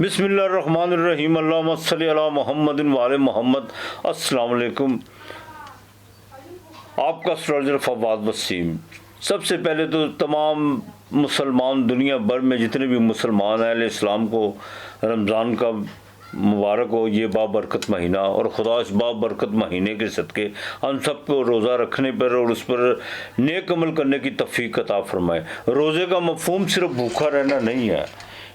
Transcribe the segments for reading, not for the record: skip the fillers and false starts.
بسم اللہ الرحمن الرحیم، اللہم صلی علی محمد وعلی محمد۔ السلام علیکم، آپ کا اسٹرالجر فواد وسیم۔ سب سے پہلے تو تمام مسلمان دنیا بھر میں جتنے بھی مسلمان ہیں، اہل اسلام کو رمضان کا مبارک ہو یہ بابرکت مہینہ، اور خدا اس بابرکت مہینے کے صدقے ہم سب کو روزہ رکھنے پر اور اس پر نیک عمل کرنے کی توفیق عطا فرمائے۔ روزے کا مفہوم صرف بھوکا رہنا نہیں ہے،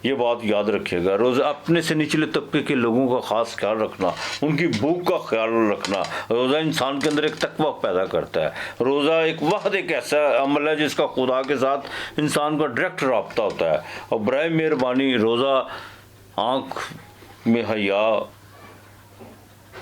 یہ بات یاد رکھیے گا۔ روزہ اپنے سے نچلے طبقے کے لوگوں کا خاص خیال رکھنا، ان کی بھوک کا خیال رکھنا۔ روزہ انسان کے اندر ایک تقویٰ پیدا کرتا ہے۔ روزہ ایک ایسا عمل ہے جس کا خدا کے ساتھ انسان کا ڈائریکٹ رابطہ ہوتا ہے۔ اور برائے مہربانی روزہ آنکھ میں حیا،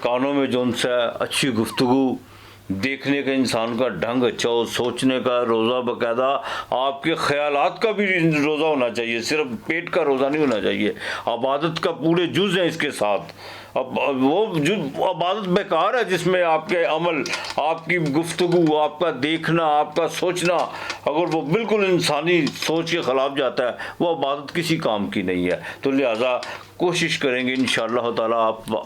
کانوں میں جون سا اچھی گفتگو، دیکھنے کا انسان کا ڈھنگ اچھا ہو، سوچنے کا روزہ، باقاعدہ آپ کے خیالات کا بھی روزہ ہونا چاہیے، صرف پیٹ کا روزہ نہیں ہونا چاہیے۔ عبادت کا پورے جز ہیں اس کے ساتھ۔ اب وہ عبادت بیکار ہے جس میں آپ کے عمل، آپ کی گفتگو، آپ کا دیکھنا، آپ کا سوچنا اگر وہ بالکل انسانی سوچ کے خلاف جاتا ہے، وہ عبادت کسی کام کی نہیں ہے۔ تو لہٰذا کوشش کریں گے انشاءاللہ تعالیٰ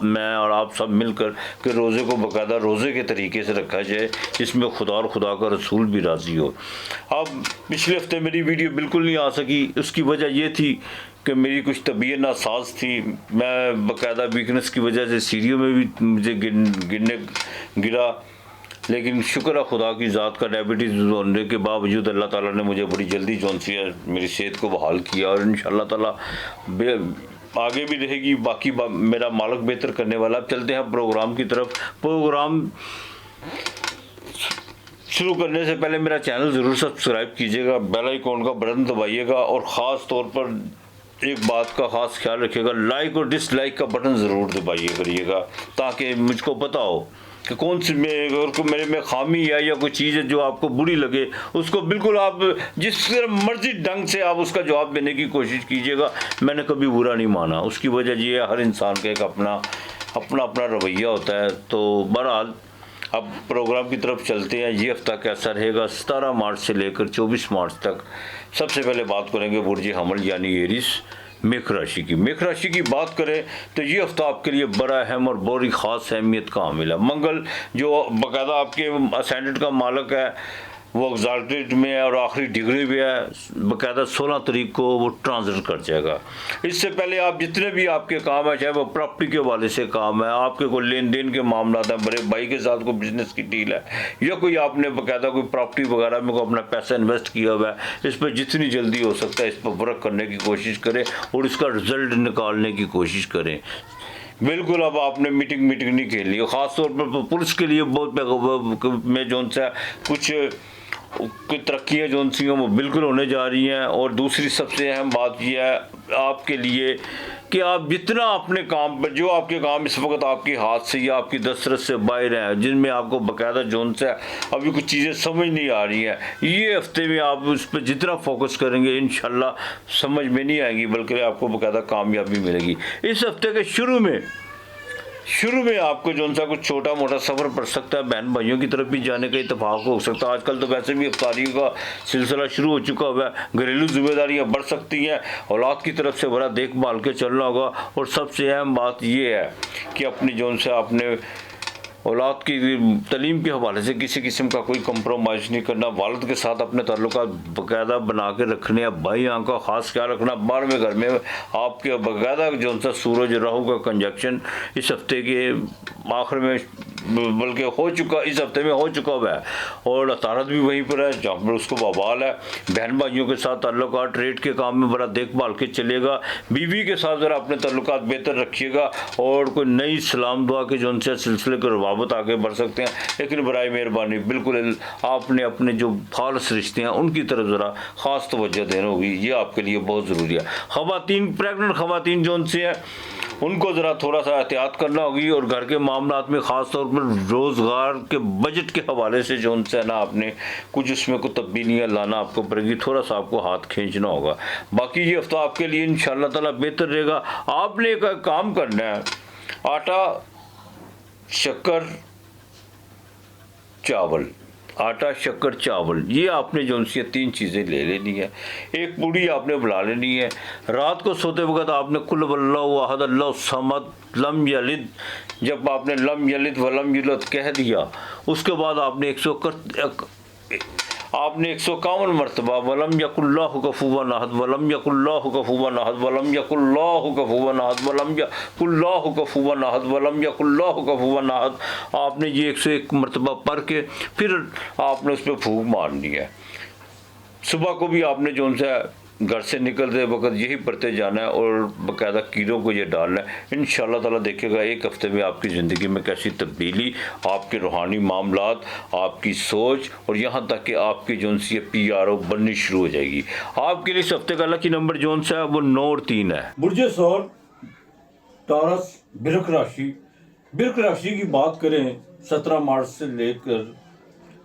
میں اور آپ سب مل کر کہ روزے کو باقاعدہ روزے کے طریقے سے رکھا جائے جس میں خدا اور خدا کا رسول بھی راضی ہو۔ اب پچھلے ہفتے میری ویڈیو بالکل نہیں آ سکی، اس کی وجہ یہ تھی کہ میری کچھ طبیعت ناساز تھی۔ میں باقاعدہ ویکنس کی وجہ سے سیڑھیوں میں بھی مجھے گرا، لیکن شکر ہے خدا کی ذات کا، ڈائبٹیز ہونے کے باوجود اللہ تعالیٰ نے مجھے بڑی جلدی میری صحت کو بحال کیا، اور انشاءاللہ تعالیٰ آگے بھی رہے گی۔ باقی میرا مالک بہتر کرنے والا۔ اب چلتے ہیں پروگرام کی طرف۔ پروگرام شروع کرنے سے پہلے میرا چینل ضرور سبسکرائب کیجیے گا، بیل آئیکن کا بٹن دبائیے گا، اور خاص طور پر ایک بات کا خاص خیال رکھیے گا، لائک اور ڈس لائک کا بٹن ضرور دبائیے کریے گا تاکہ مجھ کو پتہ ہو کہ کون سی میرے میں خامی ہے یا کوئی چیز ہے جو آپ کو بری لگے، اس کو بالکل آپ جس مرضی ڈھنگ سے آپ اس کا جواب دینے کی کوشش کیجیے گا۔ میں نے کبھی برا نہیں مانا، اس کی وجہ یہ ہے ہر انسان کا ایک اپنا رویہ ہوتا ہے۔ تو بہرحال اب پروگرام کی طرف چلتے ہیں۔ یہ ہفتہ کیسا رہے گا 17 مارچ سے لے کر 24 مارچ تک۔ سب سے پہلے بات کریں گے برج حمل یعنی ایریس، میخ راشی کی۔ میخ راشی کی بات کریں تو یہ ہفتہ آپ کے لیے بڑا اہم اور بڑی خاص اہمیت کا حامل ہے۔ منگل جو باقاعدہ آپ کے اسینڈنٹ کا مالک ہے، وہ ایگزالٹیڈ میں ہے اور آخری ڈگری بھی ہے، باقاعدہ 16 تاریخ کو وہ ٹرانزٹ کر جائے گا۔ اس سے پہلے آپ جتنے بھی آپ کے کام ہیں، چاہے وہ پراپرٹی کے حوالے سے کام ہے، آپ کے کوئی لین دین کے معاملات ہیں، بڑے بھائی کے ساتھ کوئی بزنس کی ڈیل ہے، یا کوئی آپ نے باقاعدہ کوئی پراپرٹی وغیرہ میں کوئی اپنا پیسہ انویسٹ کیا ہوا ہے، اس پہ جتنی جلدی ہو سکتا ہے اس پر ورک کرنے کی کوشش کریں اور اس کا رزلٹ نکالنے کی کوشش کریں۔ بالکل اب آپ نے میٹنگ نہیں کھیلنی، خاص طور پر پولیس کے لیے بہت میں جو سا کچھ ترقیاں جو سی ہیں وہ بالکل ہونے جا رہی ہیں۔ اور دوسری سب سے اہم بات یہ ہے آپ کے لیے کہ آپ جتنا اپنے کام پر، جو آپ کے کام اس وقت آپ کے ہاتھ سے یا آپ کی دسترس سے باہر ہیں، جن میں آپ کو باقاعدہ جون سے ابھی کچھ چیزیں سمجھ نہیں آ رہی ہیں، یہ ہفتے میں آپ اس پہ جتنا فوکس کریں گے انشاءاللہ سمجھ میں نہیں آئیں گی بلکہ آپ کو باقاعدہ کامیابی ملے گی۔ اس ہفتے کے شروع میں آپ کو جون سا کچھ چھوٹا موٹا سفر پڑ سکتا ہے، بہن بھائیوں کی طرف بھی جانے کا اتفاق ہو سکتا ہے۔ آج کل تو ویسے بھی افطاریوں کا سلسلہ شروع ہو چکا ہوا ہے، گھریلو ذمہ داریاں بڑھ سکتی ہیں، اولاد کی طرف سے بڑا دیکھ بھال کے چلنا ہوگا۔ اور سب سے اہم بات یہ ہے کہ اپنی جون سے آپ نے اولاد کی تعلیم کے حوالے سے کسی قسم کا کوئی کمپرومائز نہیں کرنا، والد کے ساتھ اپنے تعلقات باقاعدہ بنا کے رکھنے ہیں، بھائی آنکھ کا خاص خیال رکھنا۔ 12ویں گھر میں آپ کے باقاعدہ جو سا سورج راہو کا کنجکشن اس ہفتے کے آخر میں بلکہ اس ہفتے میں ہو چکا ہوا ہے، اور عطارد بھی وہیں پر ہے جہاں پر اس کو وبال ہے۔ بہن بھائیوں کے ساتھ تعلقات، ٹریڈ کے کام میں بڑا دیکھ بھال کے چلے گا۔ بیوی کے ساتھ ذرا اپنے تعلقات بہتر رکھیے گا، اور کوئی نئی سلام دعا کے جو سے سلسلے کے روابط آگے بڑھ سکتے ہیں، لیکن برائے مہربانی بالکل آپ نے اپنے جو خالص رشتے ہیں ان کی طرف ذرا خاص توجہ دینا ہوگی، یہ آپ کے لیے بہت ضروری ہے۔ پریگننٹ خواتین جو سے ہیں ان کو ذرا تھوڑا سا احتیاط کرنا ہوگی، اور گھر کے معاملات میں خاص طور پر روزگار کے بجٹ کے حوالے سے جو ہے نا آپ نے کچھ اس میں کوئی تبدیلیاں لانا آپ کو پڑے گی، تھوڑا سا آپ کو ہاتھ کھینچنا ہوگا۔ باقی یہ ہفتہ آپ کے لیے انشاءاللہ تعالیٰ بہتر رہے گا۔ آپ نے ایک کام کرنا ہے، آٹا، شکر، چاول آٹا شکر چاول، یہ آپ نے جو ان سے 3 چیزیں لے لینی ہے. ایک پوڑی آپ نے بنا لینی ہے. رات کو سوتے وقت آپ نے قل هو اللہ احد اللہ الصمد لم یلد، جب آپ نے لم یلد ولم یولد کہہ دیا، اس کے بعد آپ نے 151 مرتبہ ولم یک اللہ کفوا احد ولم یک اللہ کفوا احد ولم یک اللہ کفوا احد ولم یک اللہ کفوا احد ولم یک اللہ کفوا احد، آپ نے یہ 101 مرتبہ پڑھ کے پھر آپ نے اس پہ پھونک مارنی ہے. صبح کو بھی آپ نے جو ان سے گھر سے نکلتے وقت یہی پڑھتے جانا ہے اور باقاعدہ کیڑوں کو یہ ڈالنا ہے. انشاءاللہ تعالیٰ دیکھے گا ایک ہفتے میں آپ کی زندگی میں کیسی تبدیلی، آپ کے روحانی معاملات، آپ کی سوچ اور یہاں تک کہ آپ کی جو سی PRO بننی شروع ہو جائے گی. آپ کے لیے اس ہفتے کا لکی نمبر جو ہے وہ 9 اور 3 ہے. برج ثور، ٹورس، برق راشی. برق راشی کی بات کریں 17 مارچ سے لے کر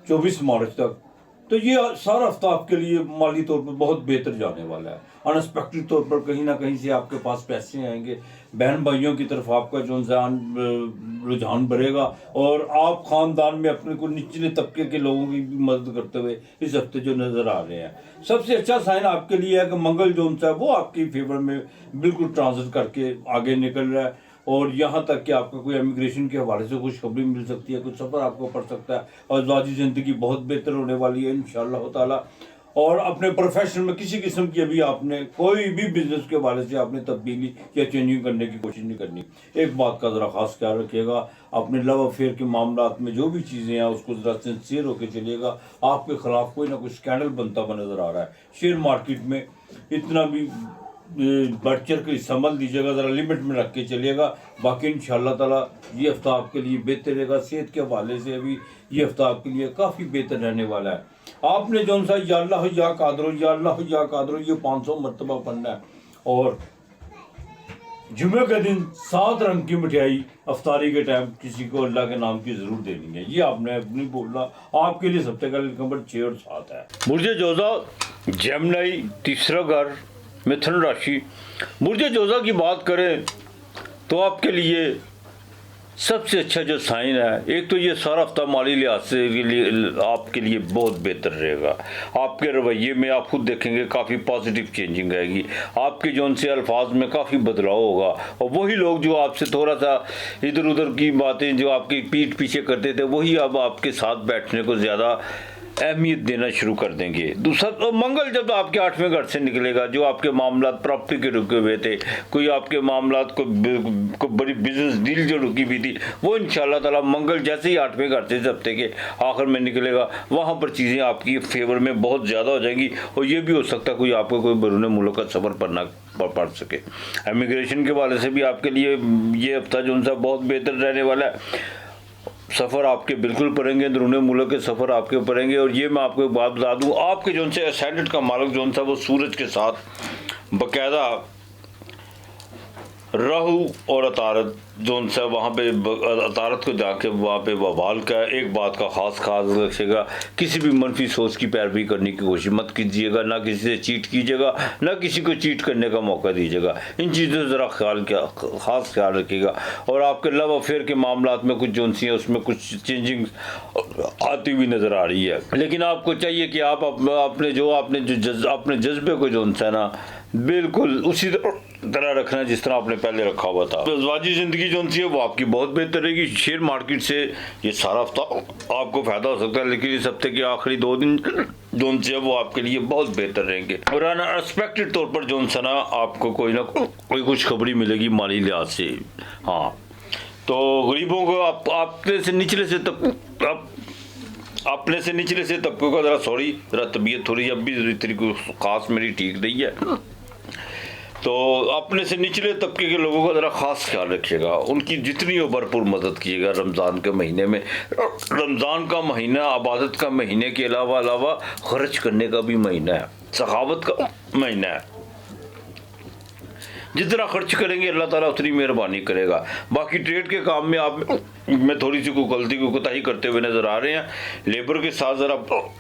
24 مارچ تک، تو یہ سارا ہفتہ آپ کے لیے مالی طور پر بہت بہتر جانے والا ہے. انسپیکٹڈ طور پر کہیں نہ کہیں سے آپ کے پاس پیسے آئیں گے، بہن بھائیوں کی طرف آپ کا جو رجحان بڑھے گا، اور آپ خاندان میں اپنے کو نچلے طبقے کے لوگوں کی بھی مدد کرتے ہوئے اس ہفتے جو نظر آ رہے ہیں. سب سے اچھا سائن آپ کے لیے ہے کہ منگل جو ہے وہ آپ کی فیور میں بالکل ٹرانزٹ کر کے آگے نکل رہا ہے، اور یہاں تک کہ آپ کا کوئی امیگریشن کے حوالے سے خوشخبری مل سکتی ہے، کچھ سفر آپ کو پڑ سکتا ہے، اور ذاتی زندگی بہت بہتر ہونے والی ہے انشاءاللہ تعالیٰ. اور اپنے پروفیشن میں کسی قسم کی ابھی آپ نے کوئی بھی بزنس کے حوالے سے آپ نے تبدیلی یا چینجنگ کرنے کی کوشش نہیں کرنی. ایک بات کا ذرا خاص خیال رکھیے گا، اپنے لو افیئر کے معاملات میں جو بھی چیزیں ہیں اس کو ذرا سنسیئر ہو کے چلیے گا. آپ کے خلاف کوئی نہ کوئی اسکینڈل بنتا ہوا نظر آ رہا ہے. شیئر مارکیٹ میں اتنا بھی بڑھ چڑھ کے حصہ مت دیجیے گا، ذرا لمٹ میں رکھ کے چلیے گا. باقی انشاءاللہ تعالیٰ یہ ہفتہ آپ کے لیے بہتر رہے گا. صحت کے حوالے سے بھی یہ ہفتہ آپ کے لیے کافی بہتر رہنے والا ہے. آپ نے جو سا یا اللہ یا قادر یا اللہ یا قادر یہ 500 مرتبہ پڑھنا ہے، اور جمعہ کے دن 7 رنگ کی مٹھائی افطاری کے ٹائم کسی کو اللہ کے نام کی ضرور دینی ہے. یہ آپ نے نہیں بولنا. آپ کے لیے سب سے پہلے نمبر 6 اور 7 ہے. برج جوزا، جیمنائی، تیسرا گھر، متھن راشی. برج جوزا کی بات کریں تو آپ کے لیے سب سے اچھا جو سائن ہے، ایک تو یہ سارا ہفتہ مالی لحاظ سے آپ کے لیے بہت بہتر رہے گا. آپ کے رویے میں آپ خود دیکھیں گے کافی پازیٹیو چینجنگ آئے گی. آپ کے جو سے الفاظ میں کافی بدلاؤ ہوگا، اور وہی لوگ جو آپ سے تھوڑا سا ادھر ادھر کی باتیں جو آپ کی پیٹھ پیچھے کرتے تھے، وہی اب آپ کے ساتھ بیٹھنے کو زیادہ اہمیت دینا شروع کر دیں گے. دوسرا منگل جب آپ کے 8ویں گھر سے نکلے گا، جو آپ کے معاملات پراپرٹی کے رکے ہوئے تھے، کوئی آپ کے معاملات کو بڑی بزنس ڈیل جو رکی ہوئی تھی، وہ انشاءاللہ تعالیٰ منگل جیسے ہی 8ویں گھر سے اس ہفتے کے آخر میں نکلے گا، وہاں پر چیزیں آپ کی فیور میں بہت زیادہ ہو جائیں گی. اور یہ بھی ہو سکتا ہے کوئی آپ کو کوئی بیرون ملک کا سفر پڑ سکے. امیگریشن کے حوالے سے بھی آپ کے لیے یہ ہفتہ جو بہت بہتر رہنے والا ہے. سفر آپ کے بالکل پڑیں گے، اندرون ملک کے سفر آپ کے پڑیں گے. اور یہ میں آپ کو ایک بات بتا دوں، آپ کے جو سے اسینڈنٹ کا مالک جو تھا وہ سورج کے ساتھ باقاعدہ راہو اور عطارد جو سا وہاں پہ عطارد کو جا کے وہاں پہ وبال کا. ایک بات کا خاص رکھیے گا، کسی بھی منفی سوچ کی پیروی کرنے کی کوشش مت کیجیے گا، نہ کسی سے چیٹ کیجیے گا، نہ کسی کو چیٹ کرنے کا موقع دیجیے گا. ان چیزوں سے ذرا خاص خیال رکھیے گا. اور آپ کے لو افیئر کے معاملات میں کچھ جو سی ہیں اس میں کچھ چینجنگ آتی ہوئی نظر آ رہی ہے. لیکن آپ کو چاہیے کہ آپ اپنے جذبے کو جو ہے نا بالکل اسی طرح رکھنا جس طرح آپ نے پہلے رکھا ہوا تھا. ازواجی زندگی جو ہے وہ آپ کی بہت بہتر رہے گی. شیئر مارکیٹ سے یہ سارا ہفتہ آپ کو فائدہ ہو سکتا ہے، لیکن اس ہفتے کے آخری 2 دن جو ہے وہ آپ کے لیے بہت بہتر رہیں گے. اور انسپیکٹڈ طور پر جو ہے نا آپ کو کوئی نہ کوئی خوشخبری ملے گی مالی لحاظ سے. ہاں، تو غریبوں کو اپنے سے نچلے سے طبقوں کا ذرا طبیعت تھوڑی اب بھی طریقے خاص میری ٹھیک نہیں ہے، تو اپنے سے نچلے طبقے کے لوگوں کا ذرا خاص خیال رکھیے گا. ان کی جتنی ہو بھرپور مدد کیے گا. رمضان کے مہینے میں، رمضان کا مہینہ عبادت کا مہینے کے علاوہ خرچ کرنے کا بھی مہینہ ہے، سخاوت کا مہینہ ہے. جتنا خرچ کریں گے اللہ تعالیٰ اتنی مہربانی کرے گا. باقی ٹریڈ کے کام میں آپ میں تھوڑی سی کوئی غلطی کو کوتاہی کرتے ہوئے نظر آ رہے ہیں. لیبر کے ساتھ ذرا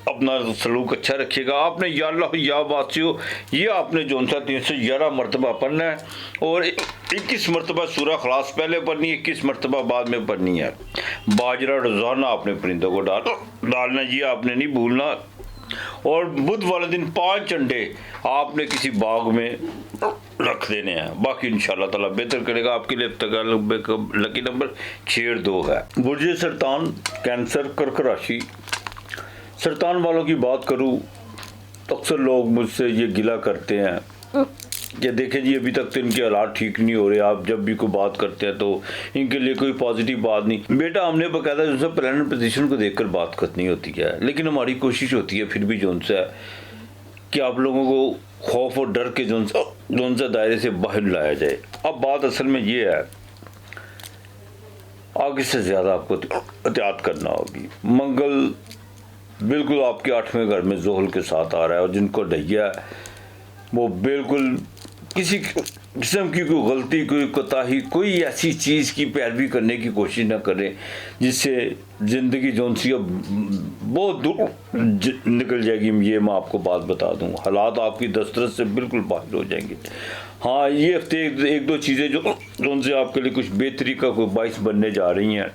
اپنا سلوک اچھا رکھیے گا. آپ نے یا اللہ یا واسیو یہ آپ نے جو 311 مرتبہ پڑھنا ہے اور 21 مرتبہ سورہ اخلاص پہلے پڑھنی ہے, 21 مرتبہ بعد میں پڑھنی ہے. باجرہ روزانہ آپ نے پرندوں کو ڈالنا, یہ آپ نے نہیں بھولنا. اور بدھ والے دن 5 انڈے آپ نے کسی باغ میں رکھ دینے ہیں. باقی انشاءاللہ تعالیٰ بہتر کرے گا آپ کے لیے. لکی نمبر 62 ہے. برج سرطان, کینسر, کرک راشی. سرطان والوں کی بات کروں تو اکثر لوگ مجھ سے یہ گلہ کرتے ہیں کہ دیکھیں جی ابھی تک تو ان کے حالات ٹھیک نہیں ہو رہے, آپ جب بھی کوئی بات کرتے ہیں تو ان کے لیے کوئی پازیٹیو بات نہیں. بیٹا ہم نے باقاعدہ جو ہے پلانٹ پوزیشن کو دیکھ کر بات کرنی ہوتی ہے, لیکن ہماری کوشش ہوتی ہے پھر بھی جو ہے کہ آپ لوگوں کو خوف اور ڈر کے جو سے دائرے سے باہر لایا جائے. اب بات اصل میں یہ ہے آگے سے زیادہ آپ کو احتیاط کرنا ہوگی. منگل بالکل آپ کے 8ویں گھر میں زحل کے ساتھ آ رہا ہے, اور جن کو ڈھیا وہ بالکل کسی قسم کی کوئی غلطی, کوئی کوتاہی, کوئی ایسی چیز کی پیروی کرنے کی کوشش نہ کریں جس سے زندگی جون سی بہت دور نکل جائے گی. یہ میں آپ کو بات بتا دوں, حالات آپ کی دسترس سے بالکل باہر ہو جائیں گے. ہاں یہ ہفتے 1-2 چیزیں جو ان سے آپ کے لیے کچھ بہتری کا کوئی باعث بننے جا رہی ہیں.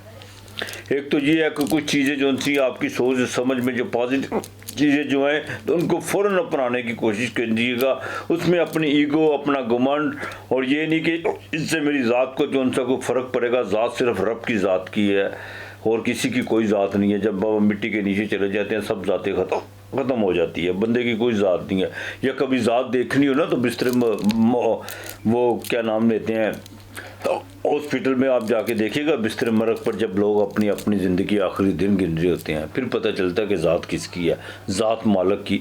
ایک تو یہ ہے کہ کچھ چیزیں جو ان سی آپ کی سوچ سمجھ میں جو پازیٹیو چیزیں جو ہیں تو ان کو فوراً اپنانے کی کوشش کیجیے گا. اس میں اپنی ایگو, اپنا گمنڈ, اور یہ نہیں کہ اس سے میری ذات کو جو ان سے کوئی فرق پڑے گا. ذات صرف رب کی ذات کی ہے اور کسی کی کوئی ذات نہیں ہے. جب بابا مٹی کے نیچے چلے جاتے ہیں سب ذاتیں ختم ہو جاتی ہے, بندے کی کوئی ذات نہیں ہے. یا کبھی ذات دیکھنی ہو نا تو بستر وہ کیا نام لیتے ہیں ہاسپٹل میں آپ جا کے دیکھیے گا, بستر مرگ پر جب لوگ اپنی زندگی آخری دن گن رہے ہوتے ہیں پھر پتہ چلتا ہے کہ ذات کس کی ہے, ذات مالک کی.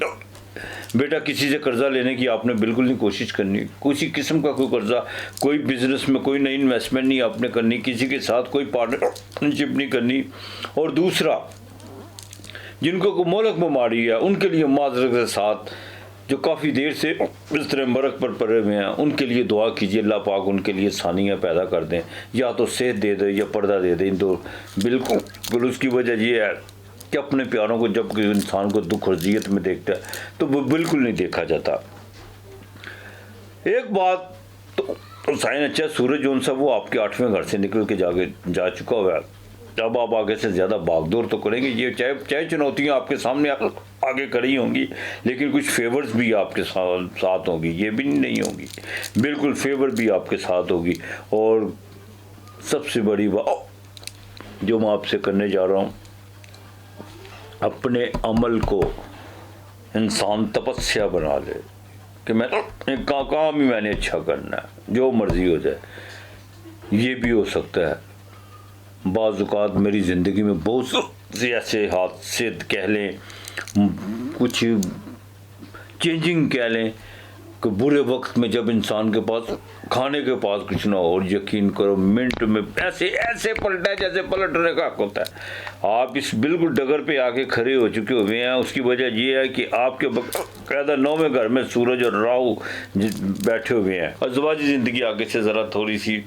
بیٹا کسی سے قرضہ لینے کی آپ نے بالکل نہیں کوشش کرنی, کسی قسم کا کوئی قرضہ, کوئی بزنس میں کوئی نئی انویسٹمنٹ نہیں آپ نے کرنی, کسی کے ساتھ کوئی پارٹنرشپ نہیں کرنی. اور دوسرا جن کو کوئی مہلک بیماری ہے ان کے لیے معذرت کے ساتھ جو کافی دیر سے بستر مرگ پر پڑے ہوئے ہیں ان کے لیے دعا کیجیے, اللہ پاک ان کے لیے ثانیہ پیدا کر دیں, یا تو صحت دے دے یا پردہ دے دیں. تو بالکل اس کی وجہ یہ ہے کہ اپنے پیاروں کو جب کہ انسان کو دکھ اور اذیت میں دیکھتا ہے تو وہ بالکل نہیں دیکھا جاتا. ایک بات تو سائن اچھا, سورج جو سا وہ آپ کے 8ویں گھر سے نکل کے جا چکا ہوا ہے. اب آپ آگے سے زیادہ بھاگ دور تو کریں گے, یہ چاہے چنوتیاں آپ کے سامنے آگے کھڑی ہوں گی لیکن کچھ فیورز بھی آپ کے ساتھ ہوں گی, یہ بھی نہیں ہوں گی, بالکل فیور بھی آپ کے ساتھ ہوگی. اور سب سے بڑی بات جو میں آپ سے کرنے جا رہا ہوں, اپنے عمل کو انسان تپسیا بنا لے کہ میں کام ہی میں نے اچھا کرنا ہے, جو مرضی ہو جائے. یہ بھی ہو سکتا ہے بعض اوقات میری زندگی میں بہت سے ایسے حادثے کہہ لیں, کچھ چینجنگ کہہ لیں کہ برے وقت میں جب انسان کے پاس کھانے کے پاس کچھ نہ ہو, اور یقین کرو منٹ میں ایسے پلٹا ہے جیسے پلٹنے کا حق ہوتا ہے. آپ اس بالکل ڈگر پہ آ کے کھڑے ہو چکے ہوئے ہیں. اس کی وجہ یہ ہے کہ آپ کے باقاعدہ 9ویں گھر میں سورج اور راہو بیٹھے ہوئے ہیں. ازواجی زندگی آگے سے ذرا تھوڑی سی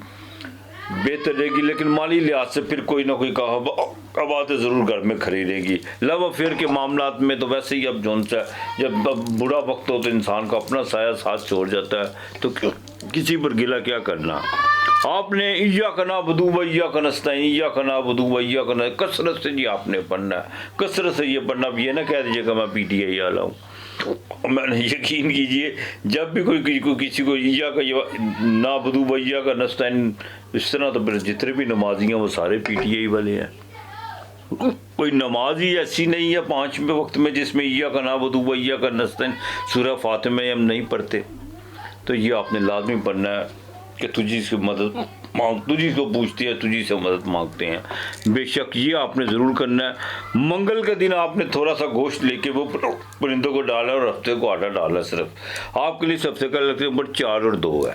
بہتر رہے گی, لیکن مالی لحاظ سے پھر کوئی نہ کوئی باتیں ضرور گھر میں کھڑی رہے گی. لو افیئر کے معاملات میں تو ویسے ہی اب جون سا جب برا وقت ہو تو انسان کو اپنا سایہ ساتھ چھوڑ جاتا ہے, تو کسی پر گلہ کیا کرنا. آپ نے ایاک نعبدو و ایاک نستعین, ایاک نعبدو و ایاک نستعین کثرت سے جی آپ نے پڑھنا ہے, کثرت سے یہ پڑھنا. اب یہ نہ کہہ دیجیے کہ میں پی ٹی آئی والا ہوں. میں نے یقین کیجئے جب بھی کوئی کسی کو ایاک نعبدو و ایاک نستعین اس طرح, تو پھر جتنے بھی نمازی ہیں وہ سارے پی ٹی آئی والے ہیں. کوئی نماز ہی ایسی نہیں ہے 5ویں وقت میں جس میں ایاک نعبدو و ایاک نستعین سورہ فاتحہ میں ہم نہیں پڑھتے. تو یہ آپ نے لازمی پڑھنا ہے کہ تجھی سے مدد تجھی کو پوچھتے ہیں, تجھی سے مدد مانگتے ہیں. بے شک یہ آپ نے ضرور کرنا ہے. منگل کے دن آپ نے تھوڑا سا گوشت لے کے وہ پرندوں کو ڈالا اور ہفتے کو آٹا ڈالا. صرف آپ کے لیے سب سے پہلے نمبر 4 اور 2 ہے.